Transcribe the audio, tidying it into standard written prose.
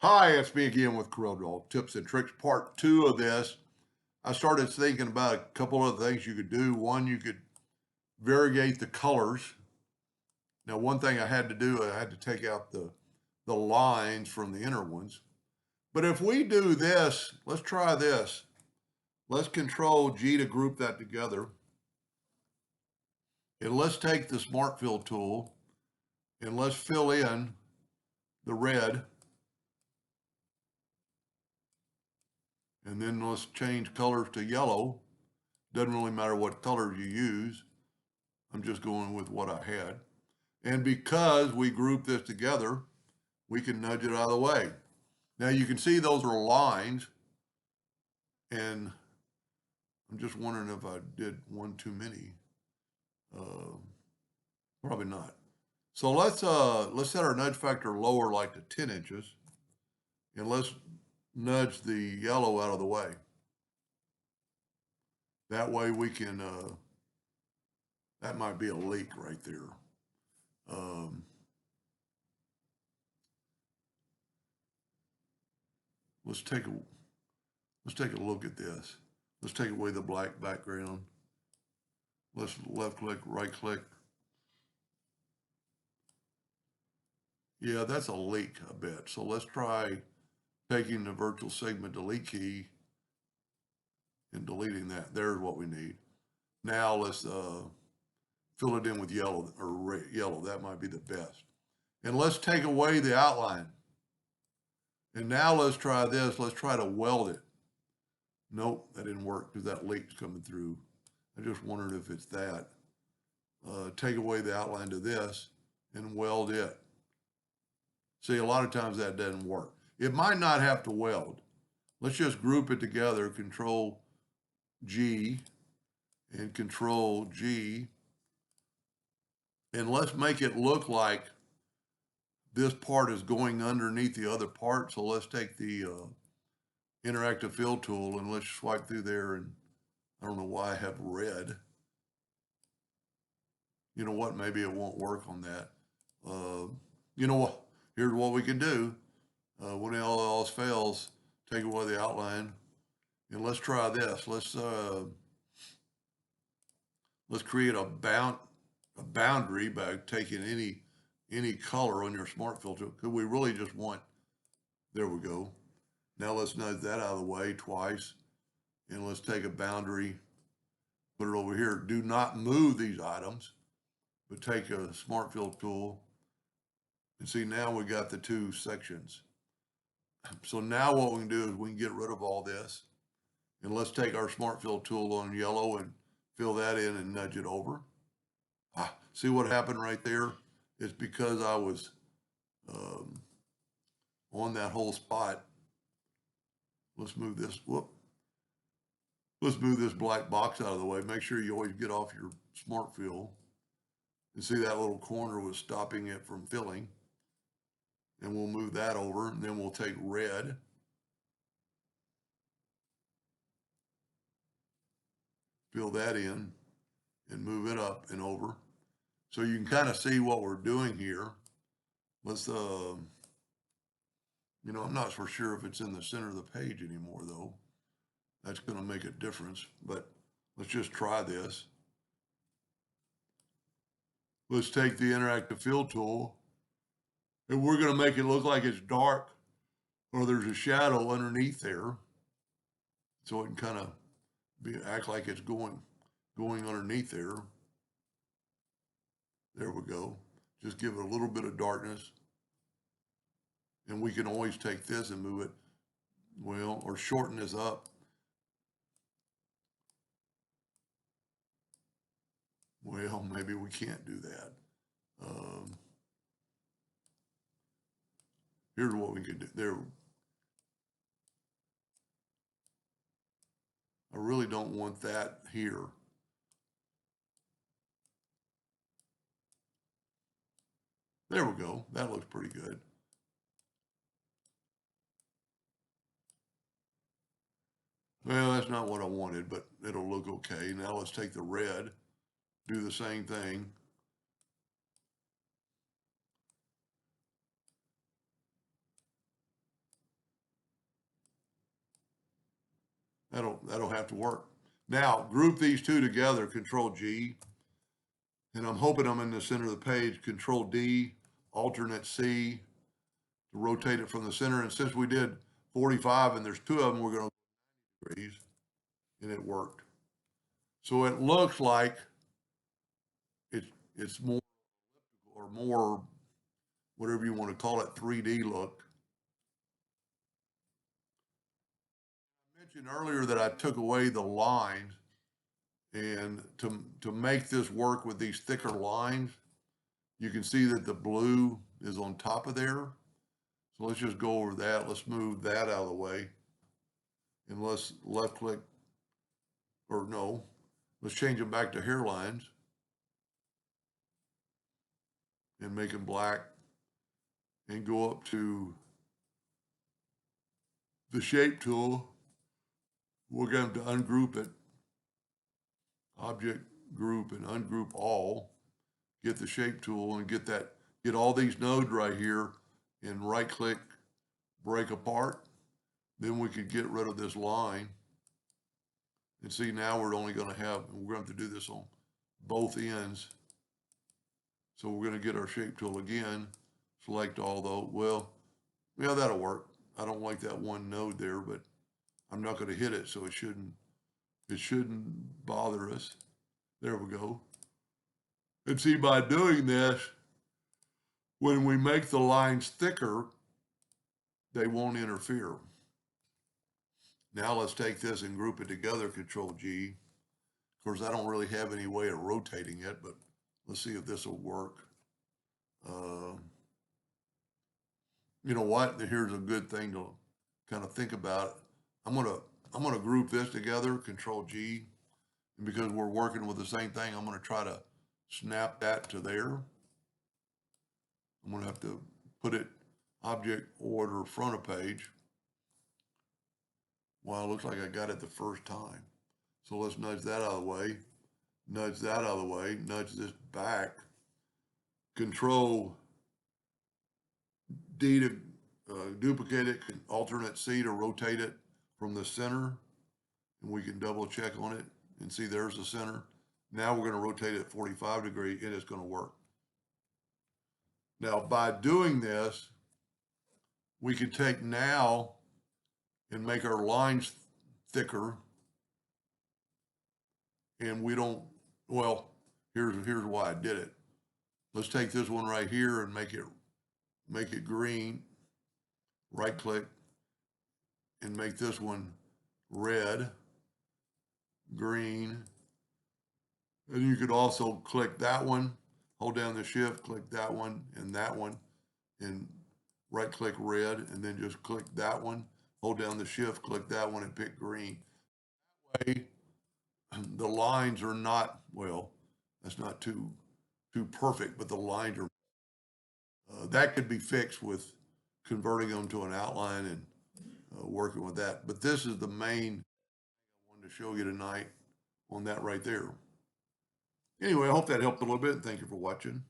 Hi, it's me again with Corel Tips and Tricks, part two of this. I started thinking about a couple of things you could do. One, you could variegate the colors. Now, one thing I had to do, I had to take out the lines from the inner ones. But if we do this, let's try this. Let's Control G to group that together. And let's take the Smart Fill tool and let's fill in the red. And then let's change colors to yellow. Doesn't really matter what colors you use. I'm just going with what I had. And because we grouped this together, we can nudge it out of the way. Now you can see those are lines, and I'm just wondering if I did one too many. Probably not. So let's set our nudge factor lower, like to 10 inches, and let's nudge the yellow out of the way. That way we can, that might be a leak right there. Let's take a look at this. Let's take away the black background. Let's left click, right click. Yeah, that's a leak, I bet. So let's try taking the virtual segment delete key and deleting that. There's what we need. Now let's fill it in with yellow or red, yellow. That might be the best. And let's take away the outline. And now let's try this. Let's try to weld it. Nope, that didn't work because that leak's coming through. I just wondered if it's that. Take away the outline to this and weld it. See, a lot of times that doesn't work. It might not have to weld. Let's just group it together, Control G and Control G. And let's make it look like this part is going underneath the other part. So let's take the interactive fill tool and let's swipe through there. And I don't know why I have red. You know what? Maybe it won't work on that. You know what? Here's what we can do. When all else fails, take away the outline. And let's try this. Let's create a boundary by taking any color on your smart filter, because we really just want, there we go. Now let's nudge that out of the way twice, and let's take a boundary, put it over here. Do not move these items, but take a smart fill tool, and see now we got the two sections. So now what we can do is we can get rid of all this, and let's take our smart fill tool on yellow and fill that in and nudge it over. See what happened right there? It's because I was on that whole spot. Let's move this, let's move this black box out of the way. Make sure you always get off your smart fill. And see that little corner was stopping it from filling. And we'll move that over, and then we'll take red. Fill that in and move it up and over. So you can kind of see what we're doing here. Let's, I'm not for sure if it's in the center of the page anymore though. That's going to make a difference, but let's just try this. Let's take the interactive fill tool, and we're going to make it look like it's dark or there's a shadow underneath there. So it can kind of act like it's going underneath there. There we go. Just give it a little bit of darkness. And we can always take this and move it, well, or shorten this up. Well, maybe we can't do that. Here's what we can do. There. I really don't want that here. There we go. That looks pretty good. Well, that's not what I wanted, but it'll look okay. Now let's take the red, do the same thing. That'll have to work. Now, group these two together, Control G, and I'm hoping I'm in the center of the page, Control D, alternate C, to rotate it from the center. And since we did 45 and there's two of them, we're going to go degrees, and it worked. So it looks like it's more or more, whatever you want to call it, 3D look. I mentioned earlier that I took away the lines, and to make this work with these thicker lines, you can see that the blue is on top of there. So let's just go over that. Let's move that out of the way. And let's left click, or no, let's change them back to hairlines and make them black, and go up to the shape tool. We're going to ungroup it, object group, and ungroup all. Get the shape tool and get all these nodes right here, and right click, break apart. Then we could get rid of this line. And see, now we're going to have to do this on both ends. So we're going to get our shape tool again, select all those. Well, yeah, that'll work. I don't like that one node there, but I'm not going to hit it, so it shouldn't bother us. There we go. And see, by doing this, when we make the lines thicker, they won't interfere. Now let's take this and group it together, Control G. Of course, I don't really have any way of rotating it, but let's see if this will work. You know what? Here's a good thing to kind of think about. I'm gonna group this together, Control G, and because we're working with the same thing, I'm gonna try to snap that to there. I'm gonna have to put it object order front of page. Well, it looks like I got it the first time. So let's nudge that out of the way, nudge that out of the way, nudge this back. Control D to duplicate it, alternate C to rotate it from the center, and we can double check on it and see there's the center. Now we're going to rotate it 45 degrees, and it's going to work. Now, by doing this, we can take now and make our lines thicker, and we don't, well, here's why I did it. Let's take this one right here and make it green, right click, and make this one red, green. And you could also click that one, hold down the shift, click that one, and right click red, and then just click that one, hold down the shift, click that one, and pick green. That way, the lines are not, well, that's not too perfect, but the lines are, that could be fixed with converting them to an outline and working with that. But this is the main I wanted to show you tonight on that right there. Anyway, I hope that helped a little bit. Thank you for watching.